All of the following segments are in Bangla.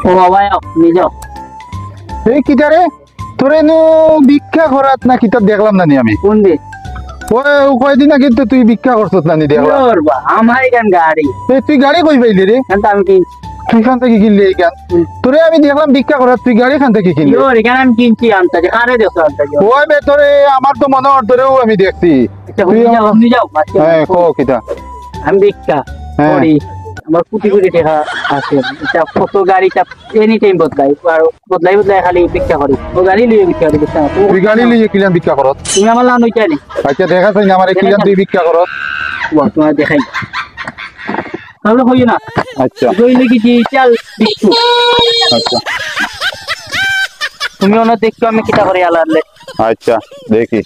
ও বাবা নিয়ে যাও। এই কিটা রে তোরে নো ভিক্ষা করাত না কিতা দেখলাম না নি আমি কোন দিন? ওই কয়দিন আগে তো তুই ভিক্ষা করছত না নি দেখলাম। করবা আমার এখান গাড়ি এই তুই গাড়ি কই পাইলি রে? কিন্তু আমি কিনছি। তুই খান থেকে কিনলি এই গান? তোরে আমি দেখলাম ভিক্ষা করাত, তুই গাড়ি খান থেকে কিনলি? ইয়োর এখানে আমি কিনছি আনতে যে কারে দেখো আনতে যাও। ওই বে তোরে আমার তো মনে হয় তোরেও আমি দেখছি। তুই নিয়ে যাও বাচ্চা। হ্যাঁ কো কিতা? আমি ভিক্ষা হ্যাঁ। করি, আমার কোটি কোটি টাকা আছে। এটা কত গাড়িটা এনি টাইম বদলাই, আর বদলাই বদলাই খালি ভিক্ষা করি। ও গাড়ি লিয়ে ভিক্ষা করি বুঝছো? তুই গাড়ি লিয়ে কিলাম ভিক্ষা করত? তুমি আমার লান হইতে নি আচ্ছা দেখা যাই আমার কিলাম তুই ভিক্ষা করত? তোমার দেখাই তাহলে হই না। আচ্ছা জইলে কি চাল বিস্কুট আচ্ছা তুমি ওনা দেখছো আমি কিটা করে আলালে। আচ্ছা দেখি।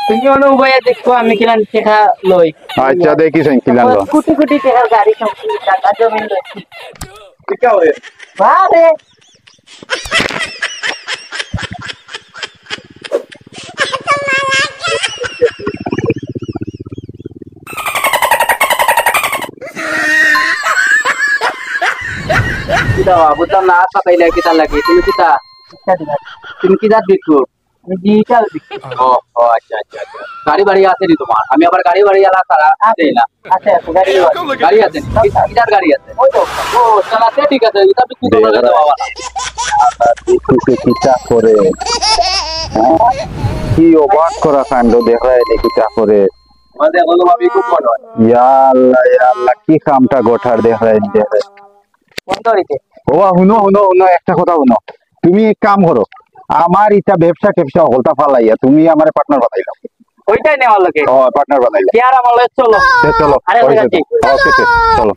তুমি ওনা উবাইয়া দেখছো আমি কিলান টাকা লই। আচ্ছা দেখি সাইন কিলাম লো। কোটি কোটি টাকার গাড়ি সম্পত্তি টাকা জমি লইছি। ভিক্ষা হয়ে বারে কিটা বুঝলাম না আশা পাইলে কিটা লাগে তুমি কিটা তুমি কিটা দেখো আমি ডিজিটাল দেখি। ও আচ্ছা আচ্ছা আচ্ছা গাড়ি বাড়ি আছে নি তোমার? আমি আবার গাড়ি বাড়ি এলা সারা আছে না। আছে আছে গাড়ি গাড়ি আছে কিটার গাড়ি আছে? ওই তো ও চালাতে ঠিক আছে, এটা বিক্রি করে দেওয়া বাবা। কিতা করে কি অবাক করা কাণ্ড দেখায় কিতা করে। আমাদের বলো ভাবি খুব মনে হয়। ইয়া আল্লাহ কি কামটা গোঠার দেখায় দেখায়। বন্ধ হইতে ও শুনো শুনো শুনো একটা কথা শুনো, তুমি এক কাম করো, আমার ইটা ব্যবসা টেবসা হলতা ফালাইয়া তুমি আমার পার্টনার বানাই দাও। ওইটাই নেওয়ার লোকে ও পার্টনার বানাই দাও। আর আমার লগে চলো। চলো আরে ওকে ঠিক আছে। চলো।